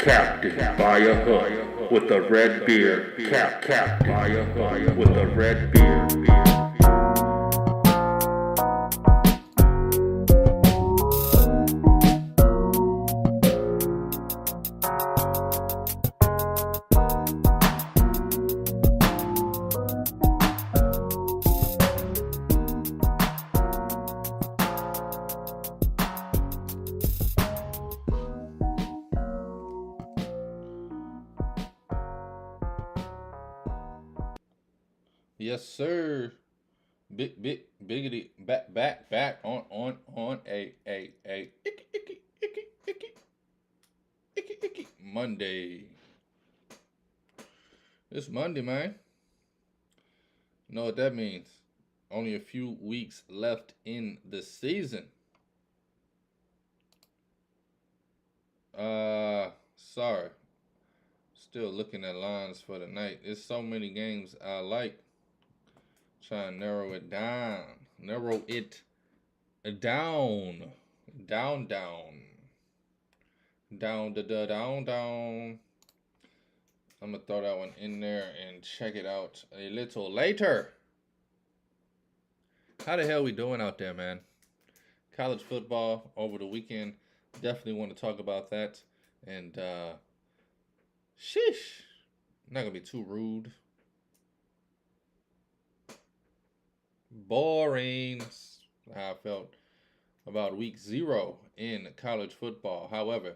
Captain by a hook with a red beard. Captain by a hook with a red beard. Yes, sir. Biggity, back on a icky Monday. It's Monday, man. Know what that means? Only a few weeks left in the season. Sorry. Still looking at lines for the night. There's so many games I like. Try and narrow it down. Narrow it down. Down. Down. I'm going to throw that one in there and check it out a little later. How the hell we doing out there, man? College football over the weekend. Definitely want to talk about that. And, sheesh. I'm not going to be too rude. Boring. How I felt about week 0 in college football. However,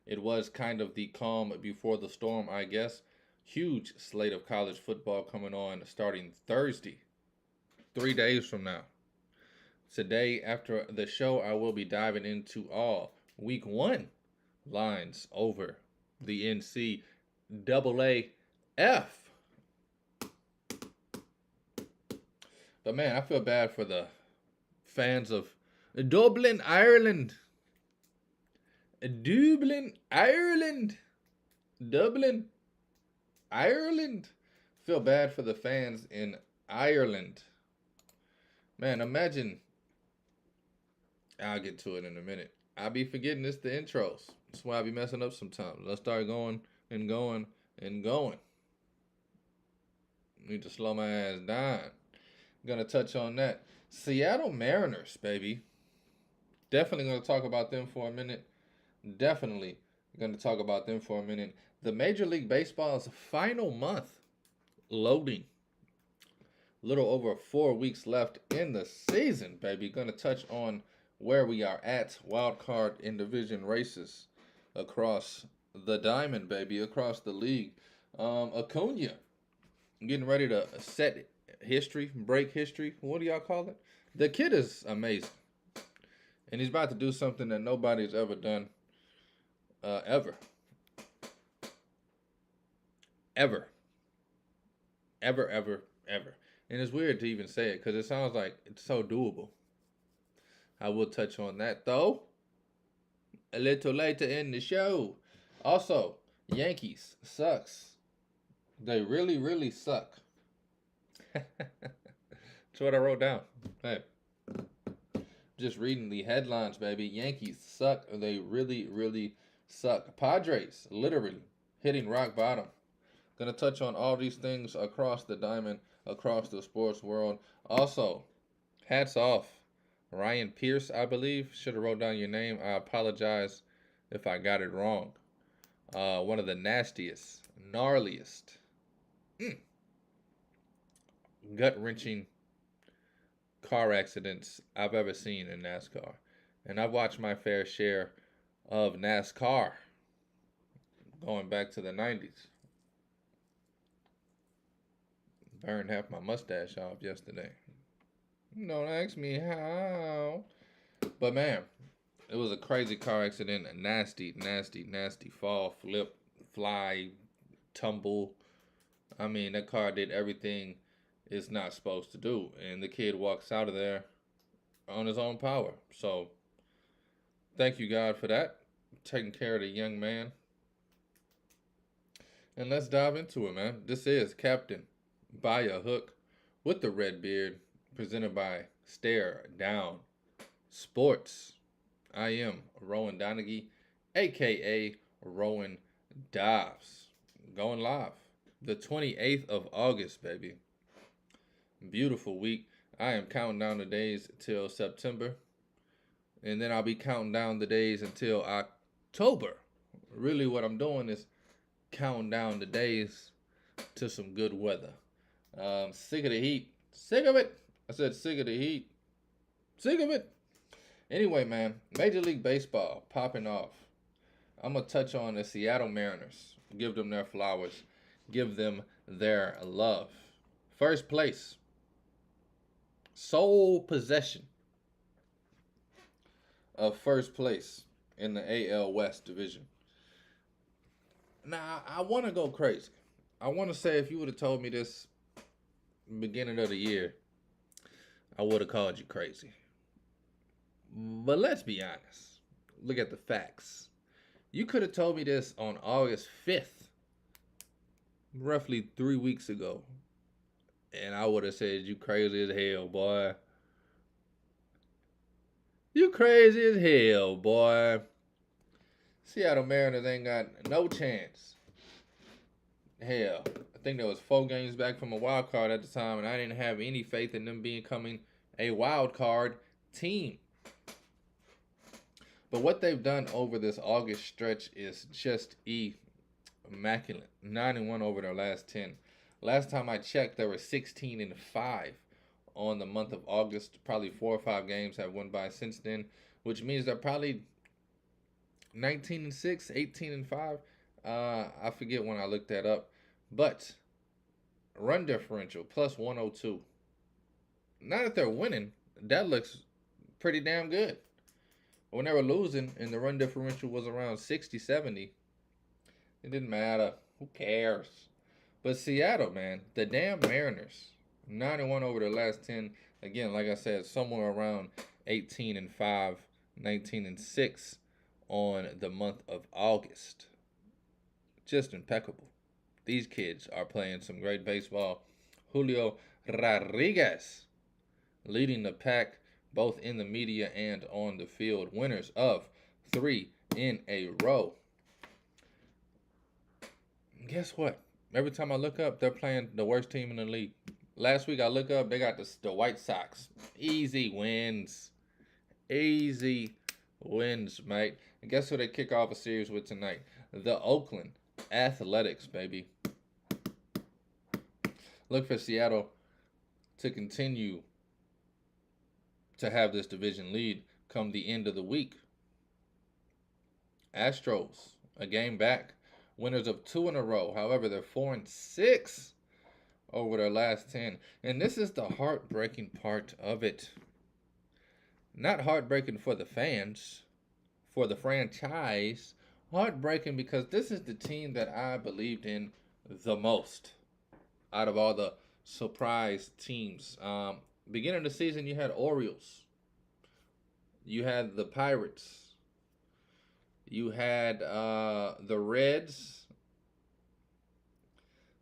it was kind of the calm before the storm, I guess. Huge slate of college football coming on starting Thursday, 3 days from now. Today, after the show, I will be diving into all week 1 lines over the NCAAF. But man, I feel bad for the fans of Dublin, Ireland. Dublin, Ireland. Feel bad for the fans in Ireland. Man, imagine. I'll get to it in a minute. I'll be forgetting the intros. That's why I be messing up sometimes. Let's start going. Need to slow my ass down. Gonna touch on that. Seattle Mariners, baby. Definitely gonna talk about them for a minute. The Major League Baseball's final month loading. Little over 4 weeks left in the season, baby. Gonna touch on where we are at wild card and division races across the diamond, baby, across the league. Acuna getting ready to break history. What do y'all call it? The kid is amazing. And he's about to do something that nobody's ever done. Ever. And it's weird to even say it because it sounds like it's so doable. I will touch on that, though, a little later in the show. Also, Yankees sucks. They really, really suck. That's what I wrote down. Hey. Just reading the headlines, baby. Yankees suck. They really, really suck. Padres, literally, hitting rock bottom. Gonna touch on all these things across the diamond, across the sports world. Also, hats off. Ryan Pierce, I believe. Should have wrote down your name. I apologize if I got it wrong. One of the nastiest, gnarliest, gut-wrenching car accidents I've ever seen in NASCAR. And I've watched my fair share of NASCAR going back to the 90s. Burned half my mustache off yesterday. Don't ask me how. But man, it was a crazy car accident. A nasty fall, flip, fly, tumble. I mean, that car did everything it's not supposed to do. And the kid walks out of there on his own power. So, thank you, God, for that. Taking care of the young man. And let's dive into it, man. This is Captain by a Hook with the red beard, presented by Stare Down Sports. I am Rowan Donaghy, a.k.a. Rowan Dives going live the 28th of August, baby. Beautiful week. I am counting down the days till September, and then I'll be counting down the days until October. Really, what I'm doing is counting down the days to some good weather. Sick of the heat. Sick of it. I said sick of the heat. Sick of it. Anyway, man, Major League Baseball popping off. I'm going to touch on the Seattle Mariners. Give them their flowers. Give them their love. First place. Sole possession of first place in the AL West division. Now, I want to go crazy. I want to say if you would have told me this beginning of the year, I would have called you crazy. But let's be honest. Look at the facts. You could have told me this on August 5th, roughly 3 weeks ago, and I would have said, you crazy as hell, boy. You crazy as hell, boy. Seattle Mariners ain't got no chance. Hell, I think there was 4 games back from a wild card at the time, and I didn't have any faith in them becoming a wild card team. But what they've done over this August stretch is just immaculate. 9-1 over their last 10. Last time I checked, they were 16-5 on the month of August. Probably 4 or 5 games have went by since then, which means they're probably 19-6, 18-5. I forget when I looked that up. But run differential plus 102. Now that they're winning, that looks pretty damn good. When they were losing and the run differential was around 60, 70, it didn't matter. Who cares? But Seattle, man, the damn Mariners, 9-1 over their last 10. Again, like I said, somewhere around 18-5, 19-6 on the month of August. Just impeccable. These kids are playing some great baseball. Julio Rodriguez leading the pack both in the media and on the field. Winners of 3 in a row. Guess what? Every time I look up, they're playing the worst team in the league. Last week I look up, they got the White Sox. Easy wins. Easy wins, mate. And guess who they kick off a series with tonight? The Oakland Athletics, baby. Look for Seattle to continue to have this division lead come the end of the week. Astros, a game back. Winners of 2 in a row. However, they're 4-6 over their last 10. And this is the heartbreaking part of it. Not heartbreaking for the fans, for the franchise. Heartbreaking because this is the team that I believed in the most out of all the surprise teams. Beginning of the season, you had Orioles. You had the Pirates. You had the Reds,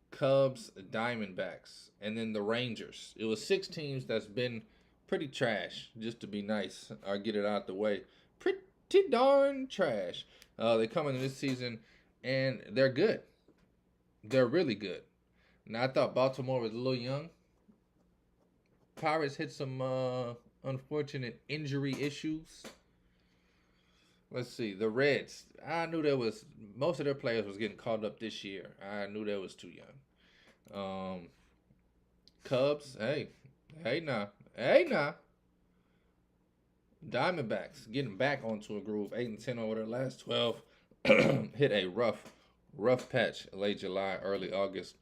Cubs, Diamondbacks, and then the Rangers. It was 6 teams that's been pretty trash, just to be nice, or get it out the way. Pretty darn trash. They come into this season, and they're good. They're really good. Now, I thought Baltimore was a little young. Pirates hit some unfortunate injury issues. Let's see. The Reds. I knew there was most of their players was getting called up this year. I knew they was too young. Cubs. Hey now. Diamondbacks getting back onto a groove. 8-10 over their last 12. Hit a rough patch late July, early August.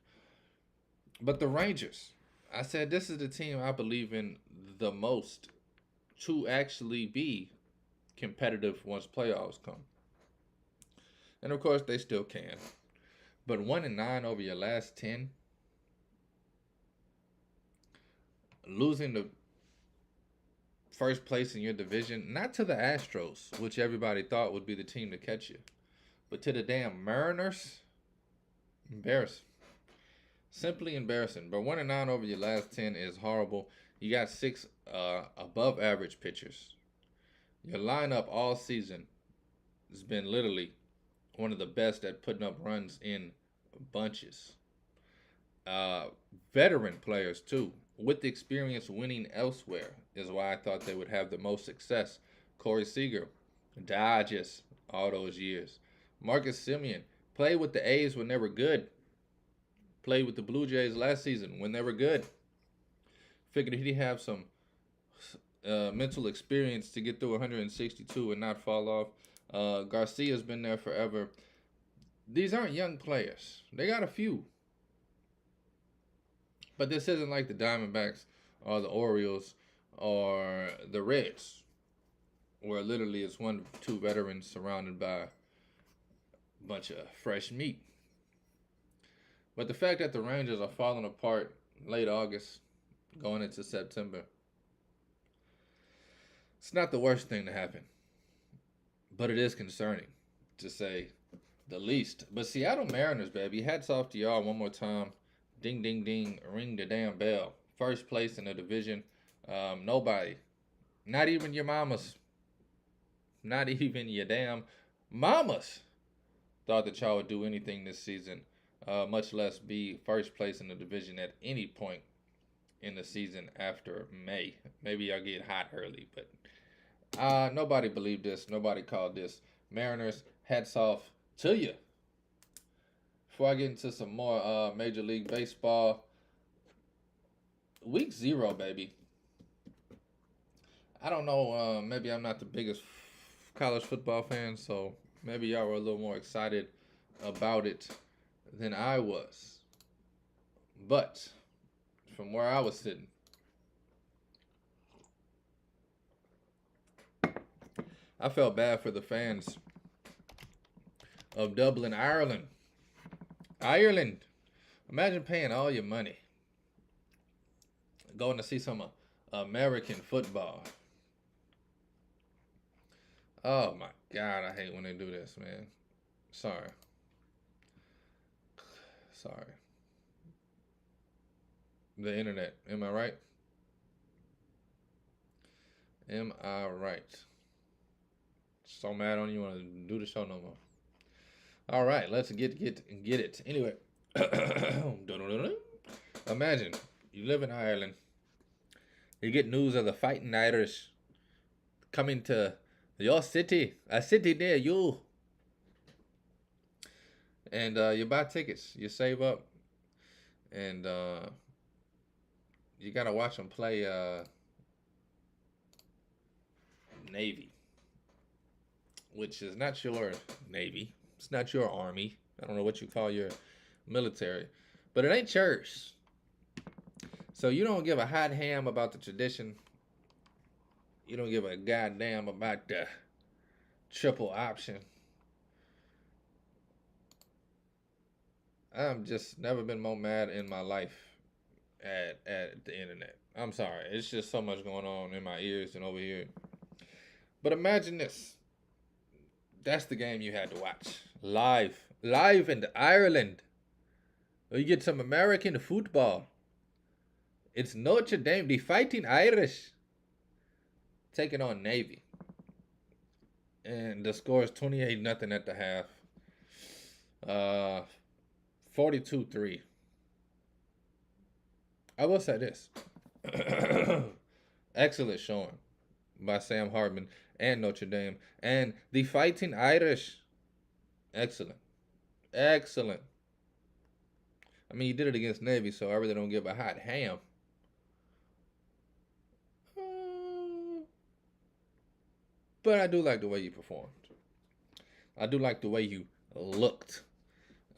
But the Rangers. I said this is the team I believe in the most to actually be competitive once playoffs come. And of course they still can. But 1-9 over your last 10. Losing the first place in your division, not to the Astros, which everybody thought would be the team to catch you, but to the damn Mariners. Embarrassing. Simply embarrassing. But 1-9 over your last 10 is horrible. You got 6 above average pitchers. Your lineup all season has been literally one of the best at putting up runs in bunches. Uh, Veteran players too, with experience winning elsewhere, is why I thought they would have the most success. Corey Seager, Dodgers, all those years. Marcus Simeon played with the A's when they were good. Played with the Blue Jays last season when they were good. Figured he'd have some mental experience to get through 162 and not fall off. Garcia's been there forever. These aren't young players. They got a few. But this isn't like the Diamondbacks or the Orioles or the Reds, where literally it's 1-2 veterans surrounded by a bunch of fresh meat. But the fact that the Rangers are falling apart late August, going into September, it's not the worst thing to happen. But it is concerning, to say the least. But Seattle Mariners, baby, hats off to y'all one more time. Ding, ding, ding, ring the damn bell. First place in the division. Nobody, not even your mamas, not even your damn mamas, thought that y'all would do anything this season, much less be first place in the division at any point in the season after May. Maybe y'all get hot early, but nobody believed this. Nobody called this. Mariners, hats off to you. Before I get into some more Major League Baseball, week 0, baby. I don't know, maybe I'm not the biggest college football fan, so maybe y'all were a little more excited about it than I was. But from where I was sitting, I felt bad for the fans of Dublin, Ireland. Ireland. Imagine paying all your money going to see some American football. Oh my God, I hate when they do this, man. Sorry. The internet, am I right? Am I right? So mad on you, want to do the show no more. All right, let's get it. Anyway, imagine you live in Ireland. You get news of the Fighting Irish coming to your city, a city near you. And you buy tickets, you save up, and you got to watch them play Navy, which is not your Navy. It's not your army. I don't know what you call your military, but it ain't yours. So you don't give a hot ham about the tradition. You don't give a goddamn about the triple option. I've just never been more mad in my life at the internet. I'm sorry. It's just so much going on in my ears and over here. But imagine this. That's the game you had to watch. Live in Ireland. You get some American football. It's Notre Dame, the Fighting Irish, taking on Navy. And the score is 28-0 at the half. 42-3. I will say this. Excellent showing by Sam Hartman and Notre Dame. And the Fighting Irish. Excellent. I mean, you did it against Navy, so I really don't give a hot ham. But I do like the way you performed. I do like the way you looked.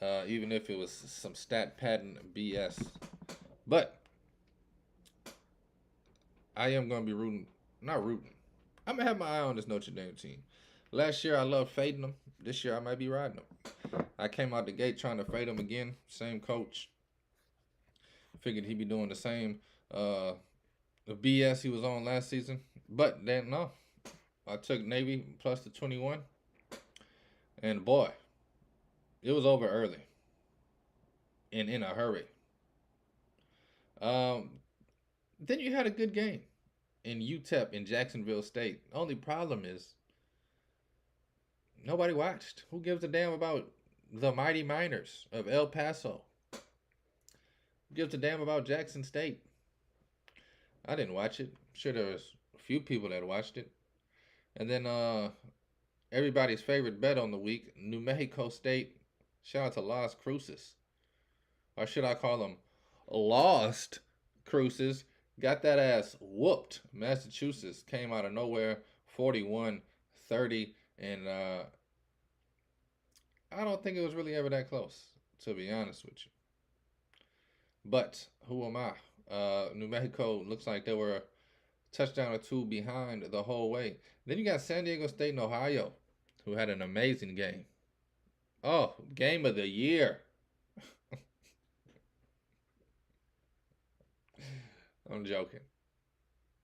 Even if it was some stat pattern BS. But I am going to be not rooting. I'm going to have my eye on this Notre Dame team. Last year I loved fading them. This year I might be riding them. I came out the gate trying to fade them again. Same coach. Figured he'd be doing the same the BS he was on last season. But then no. I took Navy plus the 21. And boy, it was over early. And in a hurry. Then you had a good game in UTEP in Jacksonville State. Only problem is Nobody watched. Who gives a damn about the Mighty Miners of El Paso? Who gives a damn about Jackson State? I didn't watch it. I'm sure there was a few people that watched it. And then everybody's favorite bet on the week, New Mexico State. Shout out to Las Cruces. Or should I call them Lost Cruces? Got that ass whooped. Massachusetts came out of nowhere, 41-30. And I don't think it was really ever that close, to be honest with you. But who am I? New Mexico looks like they were a touchdown or two behind the whole way. Then you got San Diego State and Ohio, who had an amazing game. Oh, game of the year. I'm joking.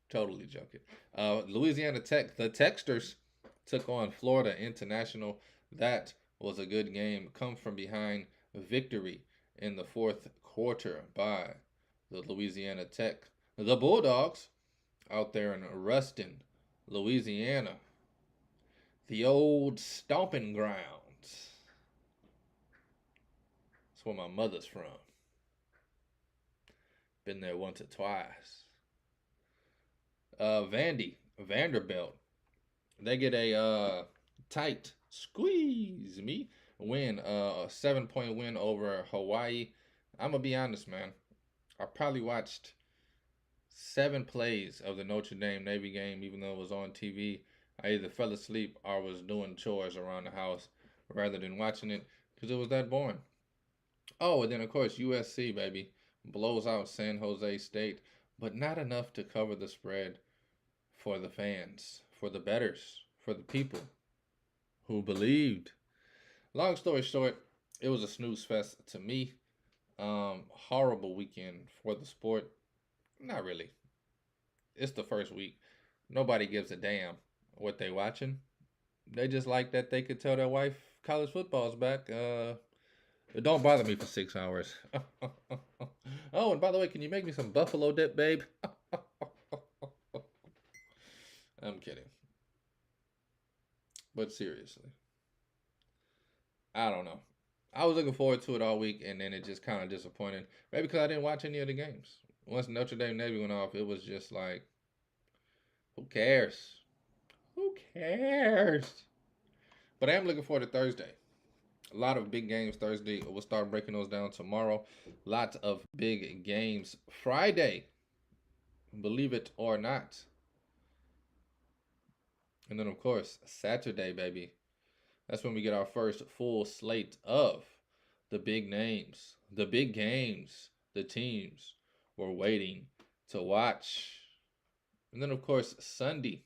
Totally joking. Louisiana Tech, the Techsters took on Florida International. That was a good game. Come from behind victory in the fourth quarter by the Louisiana Tech. The Bulldogs out there in Ruston, Louisiana. The old stomping grounds. That's where my mother's from. Been there once or twice. Vanderbilt. They get a tight squeeze me win, a 7-point win over Hawaii. I'm gonna be honest, man. I probably watched 7 plays of the Notre Dame Navy game, even though it was on TV. I either fell asleep or was doing chores around the house rather than watching it because it was that boring. Oh, and then of course USC, baby, blows out San Jose State, but not enough to cover the spread for the fans, for the bettors, for the people who believed. Long story short, it was a snooze fest to me. Horrible weekend for the sport. Not really. It's the first week. Nobody gives a damn what they watching. They just like that they could tell their wife college football's back. It don't bother me for 6 hours. Oh, and by the way, can you make me some buffalo dip, babe? I'm kidding. But seriously, I don't know. I was looking forward to it all week, and then it just kind of disappointed. Maybe because I didn't watch any of the games. Once Notre Dame Navy went off, it was just like, who cares? Who cares? But I am looking forward to Thursday. A lot of big games Thursday. We'll start breaking those down tomorrow. Lots of big games Friday. Believe it or not. And then, of course, Saturday, baby. That's when we get our first full slate of the big names, the big games, the teams we're waiting to watch. And then, of course, Sunday.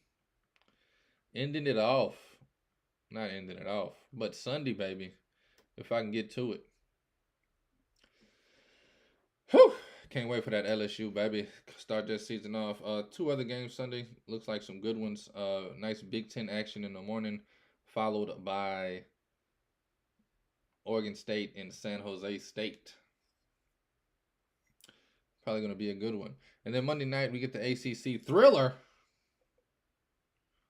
Ending it off. Not ending it off, but Sunday, baby. If I can get to it. Whew! Can't wait for that LSU, baby. Start this season off. 2 other games Sunday. Looks like some good ones. Nice Big Ten action in the morning, followed by Oregon State and San Jose State. Probably going to be a good one. And then Monday night, we get the ACC thriller.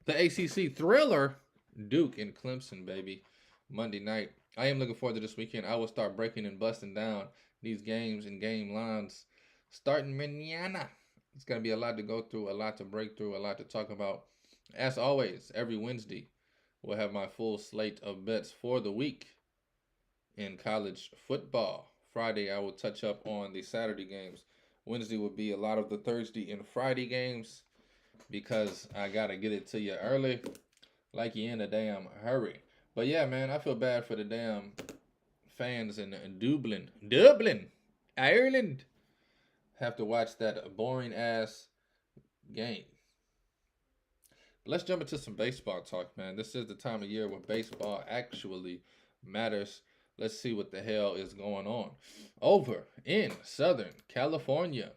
The ACC thriller, Duke and Clemson, baby. Monday night. I am looking forward to this weekend. I will start breaking and busting down these games and game lines starting mañana. It's going to be a lot to go through, a lot to break through, a lot to talk about. As always, every Wednesday, we'll have my full slate of bets for the week in college football. Friday, I will touch up on the Saturday games. Wednesday will be a lot of the Thursday and Friday games because I got to get it to you early, like you're in a damn hurry. But yeah, man, I feel bad for the damn fans in Dublin, Ireland, have to watch that boring ass game. But let's jump into some baseball talk, man. This is the time of year where baseball actually matters. Let's see what the hell is going on over in Southern California.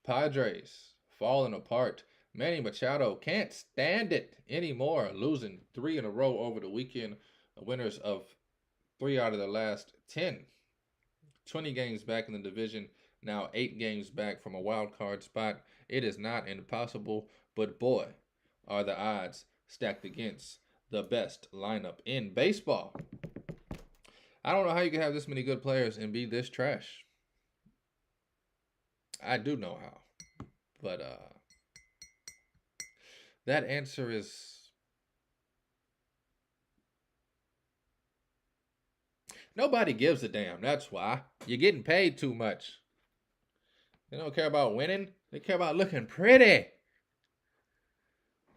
Padres falling apart. Manny Machado can't stand it anymore, losing 3 in a row over the weekend. Winners of 3 out of the last 10. 20 games back in the division, now 8 games back from a wild card spot. It is not impossible, but boy, are the odds stacked against the best lineup in baseball. I don't know how you can have this many good players and be this trash. I do know how. But that answer is nobody gives a damn. That's why. You're getting paid too much. They don't care about winning. They care about looking pretty.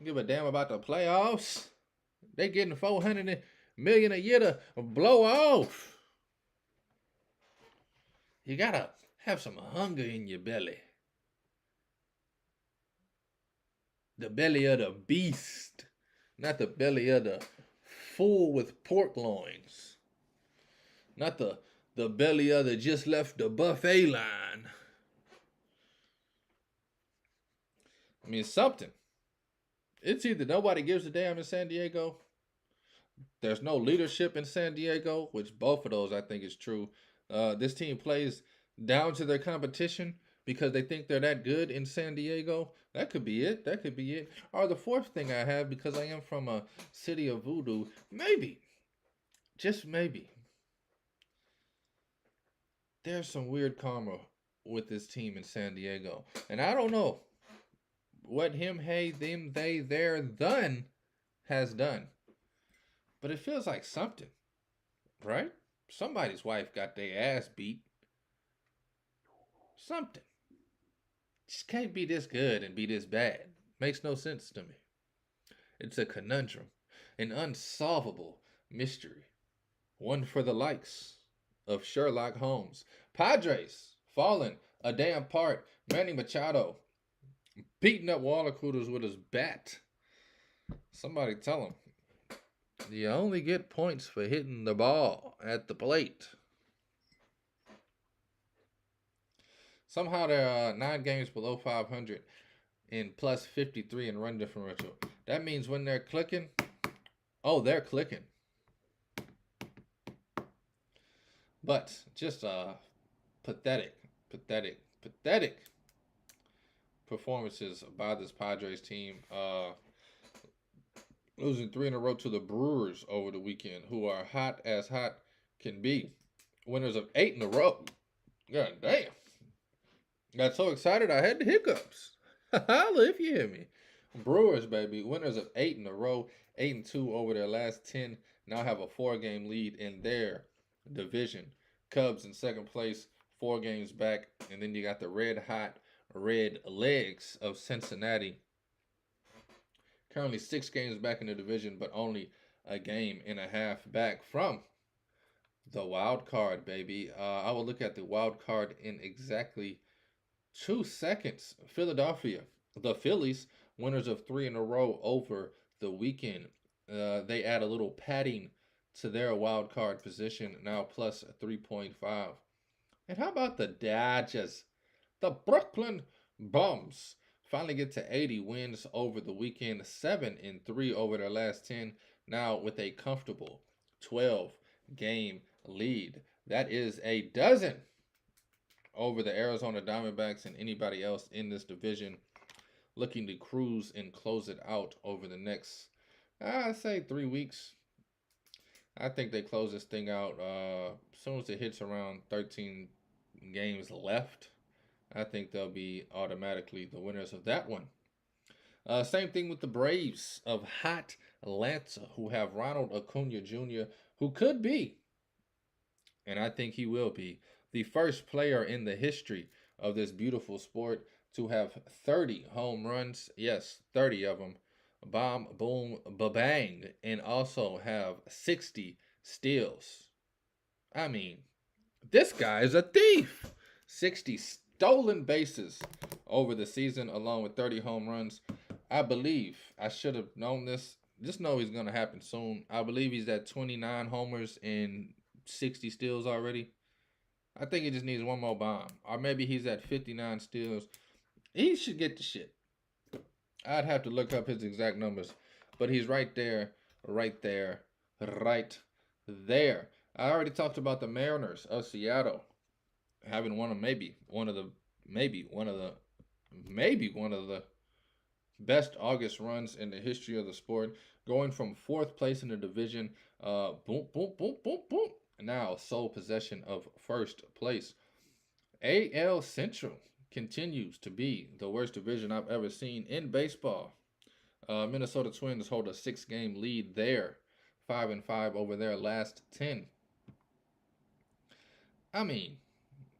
Give a damn about the playoffs. They getting $400 million a year to blow off. You gotta have some hunger in your belly. The belly of the beast, not the belly of the fool with pork loins. Not the belly of the just left the buffet line. I mean, something. It's either nobody gives a damn in San Diego. There's no leadership in San Diego, which both of those I think is true. This team plays down to their competition because they think they're that good in San Diego. That could be it. That could be it. Or the fourth thing I have, because I am from a city of voodoo, maybe, just maybe, there's some weird karma with this team in San Diego. And I don't know what him, hey, them, they, their, done has done. But it feels like something, right? Somebody's wife got their ass beat. Something. Just can't be this good and be this bad. Makes no sense to me. It's a conundrum, an unsolvable mystery. One for the likes of Sherlock Holmes. Padres falling a damn part. Manny Machado beating up water coolers with his bat. Somebody tell him, you only get points for hitting the ball at the plate. Somehow they're 9 games below 500 in plus 53 in run differential. That means when they're clicking, they're clicking. But just pathetic performances by this Padres team. Losing 3 in a row to the Brewers over the weekend, who are hot as hot can be. Winners of 8 in a row. God damn. Got so excited I had the hiccups. Holla if you hear me. Brewers, baby. Winners of 8 in a row. 8-2 over their last 10. Now have a 4-game lead in their division. Cubs in second place, 4 games back. And then you got the red hot red legs of Cincinnati. Currently 6 games back in the division, but only a game and a half back from the wild card, baby. I will look at the wild card in exactly 2 seconds. Philadelphia, the Phillies, winners of 3 in a row over the weekend. They add a little padding to their wild card position, now plus 3.5. And how about the Dodgers? The Brooklyn Bums finally get to 80 wins over the weekend, 7-3 over their last 10, now with a comfortable 12-game lead. That is a dozen over the Arizona Diamondbacks and anybody else in this division, looking to cruise and close it out over the next, I'd say 3 weeks. I think they close this thing out as soon as it hits around 13 games left. I think they'll be automatically the winners of that one. Same thing with the Braves of hot Atlanta, who have Ronald Acuna Jr., who could be, and I think he will be, the first player in the history of this beautiful sport to have 30 home runs. Yes, 30 of them. Bomb, boom, ba-bang. And also have 60 steals. I mean, this guy is a thief. 60 stolen bases over the season, along with 30 home runs. I believe, I should have known this. Just know he's going to happen soon. I believe he's at 29 homers and 60 steals already. I think he just needs one more bomb. Or maybe he's at 59 steals. He should get the shit. I'd have to look up his exact numbers. But he's right there, right there, right there. I already talked about the Mariners of Seattle having maybe one of the Best August runs in the history of the sport, going from fourth place in the division. Boom, boom, boom, boom, boom. Now sole possession of first place. AL Central continues to be the worst division I've ever seen in baseball. Minnesota Twins hold a 6-game lead there, 5-5 over their last 10. I mean,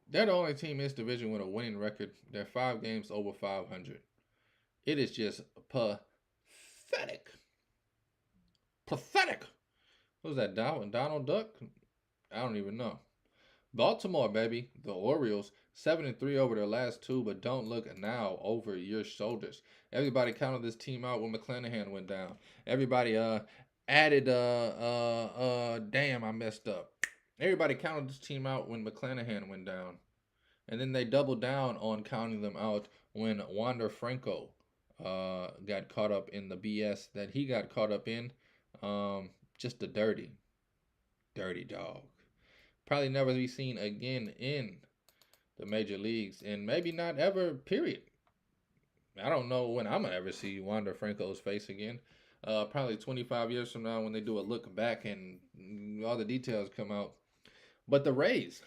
they're the only team in this division with a winning record. They're 5 games over 500. It is just pathetic. Pathetic. What was that, Donald Duck? I don't even know. Baltimore, baby. The Orioles, 7-3 over their last 2, but don't look now over your shoulders. Everybody counted this team out when McClanahan went down. Everybody added damn, I messed up. Everybody counted this team out when McClanahan went down. And then they doubled down on counting them out when Wander Franco got caught up in the BS that he got caught up in. Just a dirty dog. Probably never be seen again in the major leagues, and maybe not ever, period. I don't know when I'm going to ever see Wander Franco's face again. Probably 25 years from now when they do a look back and all the details come out. But the Rays,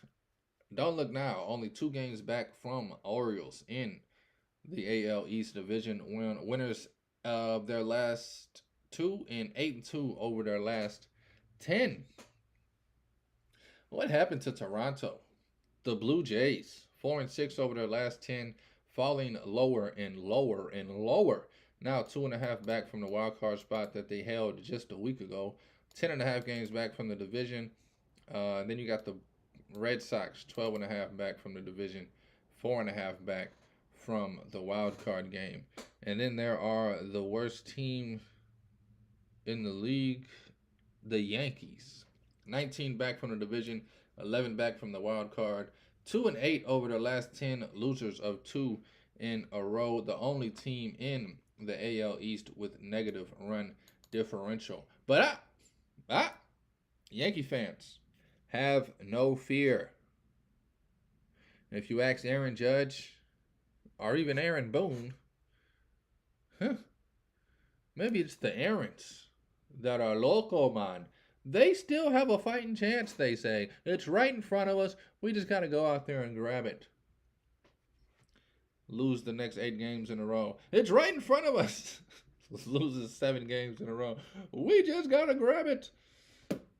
don't look now, only 2 games back from Orioles in the AL East division, winners of their last 2 and 8-2 over their last 10. What happened to Toronto? The Blue Jays, 4-6 over their last 10, falling lower and lower and lower. Now 2.5 back from the wild card spot that they held just a week ago. 10.5 games back from the division. Then you got the Red Sox, 12.5 back from the division, 4.5 back from the wild card game. And then there are the worst team in the league, the Yankees. 19 back from the division, 11 back from the wild card, 2-8 over the last 10, losers of 2 in a row. The only team in the AL East with negative run differential. But Yankee fans, have no fear. If you ask Aaron Judge or even Aaron Boone, maybe it's the Aarons that are local, man. They still have a fighting chance, they say. It's right in front of us. We just got to go out there and grab it. Lose the next 8 games in a row. It's right in front of us. Loses 7 games in a row. We just got to grab it.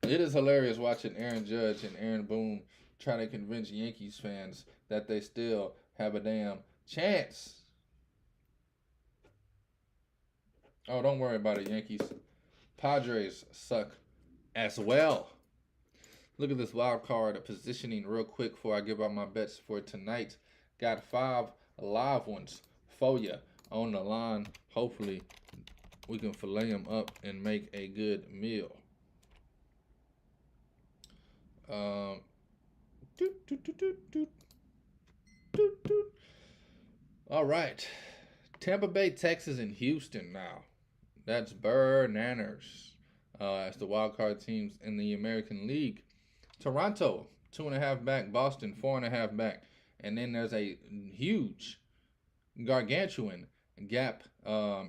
It is hilarious watching Aaron Judge and Aaron Boone try to convince Yankees fans that they still have a damn chance. Oh, don't worry about it, Yankees. Padres suck as well. Look at this wild card positioning real quick before I give out my bets for tonight. Got 5 live ones for you on the line. Hopefully, we can fillet them up and make a good meal. All right. Tampa Bay, Texas, and Houston now. That's bananas. As the wild card teams in the American League. Toronto, 2.5 back. Boston, 4.5 back. And then there's a huge, gargantuan gap till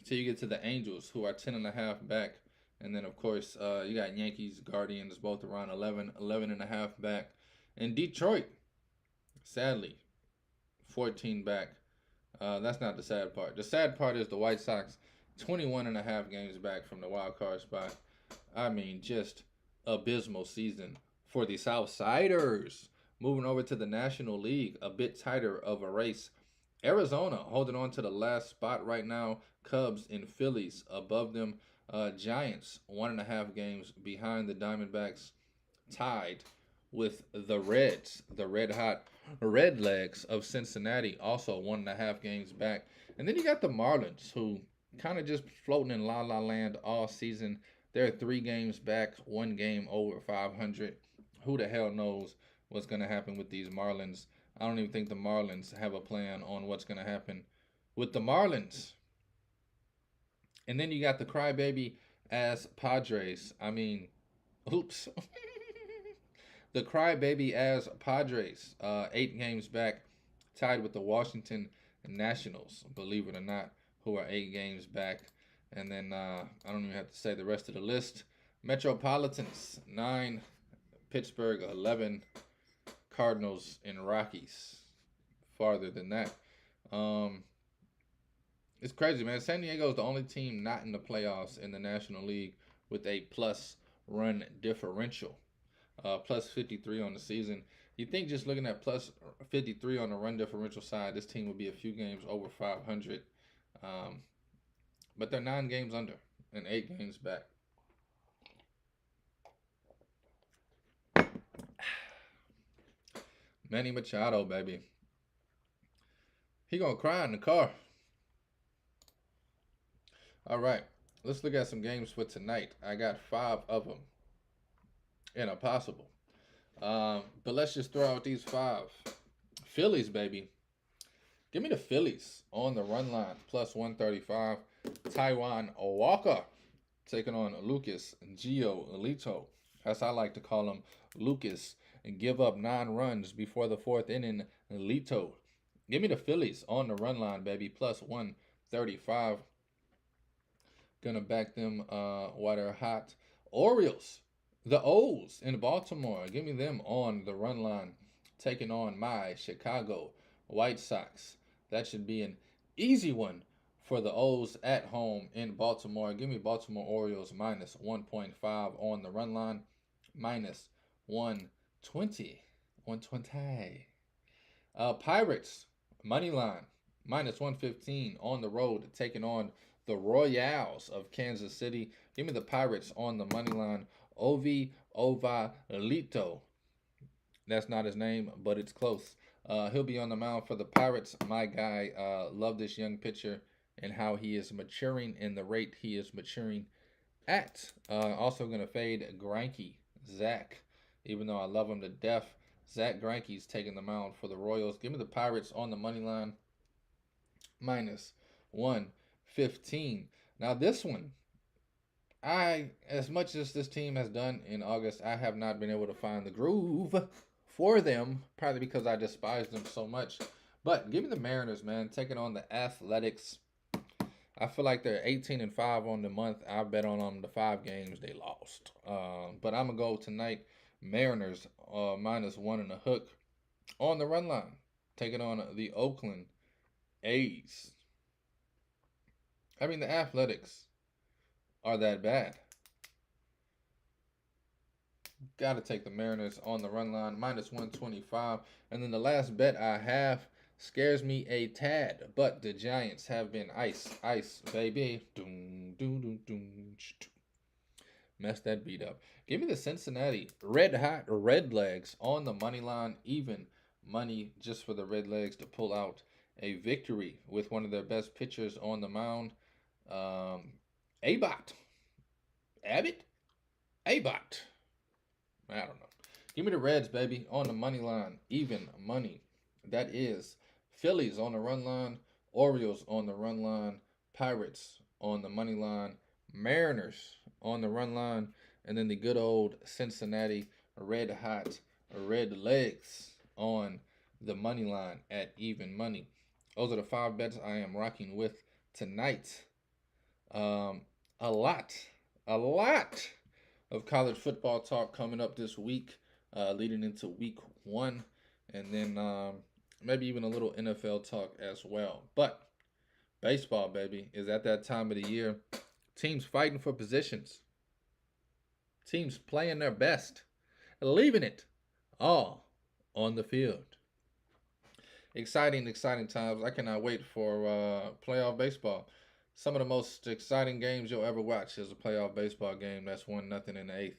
you get to the Angels, who are 10.5 back. And then, of course, you got Yankees, Guardians, both around 11.5 back. And Detroit, sadly, 14 back. That's not the sad part. The sad part is the White Sox, 21.5 games back from the wild card spot. I mean, just abysmal season for the Southsiders. Moving over to the National League, a bit tighter of a race. Arizona holding on to the last spot right now. Cubs and Phillies above them. Giants, 1.5 games behind the Diamondbacks, tied with the Reds, the red-hot Redlegs of Cincinnati, also 1.5 games back. And then you got the Marlins, who kind of just floating in la-la land all season. They're 3 games back, 1 game over 500. Who the hell knows what's going to happen with these Marlins? I don't even think the Marlins have a plan on what's going to happen with the Marlins. And then you got the crybaby ass Padres. I mean, oops. The crybaby ass Padres, 8 games back, tied with the Washington Nationals, believe it or not, who are 8 games back. And then I don't even have to say the rest of the list. Metropolitans 9, Pittsburgh 11, Cardinals and Rockies farther than that. It's crazy, man. San Diego is the only team not in the playoffs in the National League with a plus run differential, plus 53 on the season. You think just looking at plus 53 on the run differential side, this team would be a few games over 500. But they're 9 games under and 8 games back. Manny Machado, baby. He gonna cry in the car. All right, let's look at some games for tonight. I got 5 of them in a possible. But let's just throw out these 5. Phillies, baby. Give me the Phillies on the run line, plus 135. Taijuan Walker taking on Lucas Giolito, as I like to call him, Lucas, and give up 9 runs before the 4th inning. Lito. Give me the Phillies on the run line, baby, plus 135. Gonna back them while they're hot. Orioles, the O's in Baltimore. Give me them on the run line, taking on my Chicago White Sox. That should be an easy one for the O's at home in Baltimore. Give me Baltimore Orioles minus 1.5 on the run line, minus 120. 120. Pirates, money line, minus 115 on the road, taking on the Royals of Kansas City. Give me the Pirates on the money line. Ovi Ovalito. That's not his name, but it's close. He'll be on the mound for the Pirates. My guy, love this young pitcher and how he is maturing and the rate he is maturing at. Also going to fade Greinke, Zach. Even though I love him to death, Zach Greinke's taking the mound for the Royals. Give me the Pirates on the money line, minus 115. Now this one, as much as this team has done in August, I have not been able to find the groove for them, probably because I despise them so much. But give me the Mariners, man, taking on the Athletics. I feel like they're 18-5 on the month. I bet on them the 5 games they lost. But I'm going to go tonight, Mariners minus 1 and a hook on the run line, taking on the Oakland A's. I mean, the Athletics are that bad. Got to take the Mariners on the run line, minus 125. And then the last bet I have scares me a tad, but the Giants have been ice, baby. Mess that beat up. Give me the Cincinnati Red Hot Red Legs on the money line, even money just for the Red Legs to pull out a victory with one of their best pitchers on the mound. Abbott. I don't know. Give me the Reds, baby, on the money line, even money. That is Phillies on the run line, Orioles on the run line, Pirates on the money line, Mariners on the run line, and then the good old Cincinnati Red Hot Red Legs on the money line at even money. Those are the 5 bets I am rocking with tonight. A lot of college football talk coming up this week, leading into week 1, and then maybe even a little NFL talk as well. But baseball, baby, is at that time of the year. Teams fighting for positions. Teams playing their best, leaving it all on the field. Exciting times. I cannot wait for playoff baseball. Some of the most exciting games you'll ever watch is a playoff baseball game that's 1-0 in the 8th.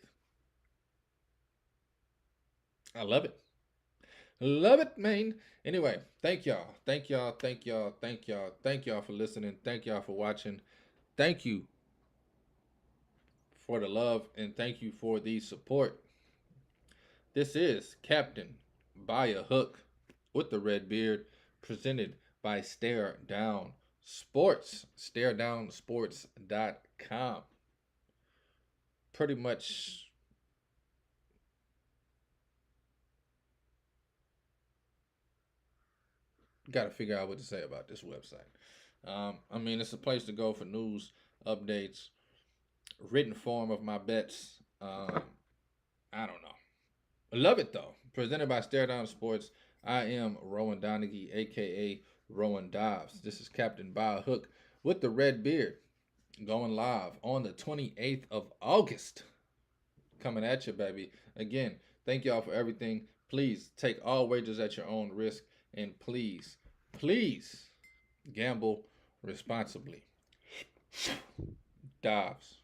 I love it. Love it, man. Anyway, thank y'all for listening. Thank y'all for watching. Thank you for the love, and thank you for the support. This is Captain by a Hook with the red beard, presented by Stare Down Sports, staredownsports.com. Pretty much got to figure out what to say about this website. I mean, it's a place to go for news, updates, written form of my bets. I don't know. I love it though. Presented by Stare Down Sports. I am Rowan Donaghy, aka Rowan Dobbs. This is Captain Bob Hook with the red beard, going live on the 28th of August. Coming at you, baby. Again, thank y'all for everything. Please take all wagers at your own risk, and please gamble responsibly. Dobbs.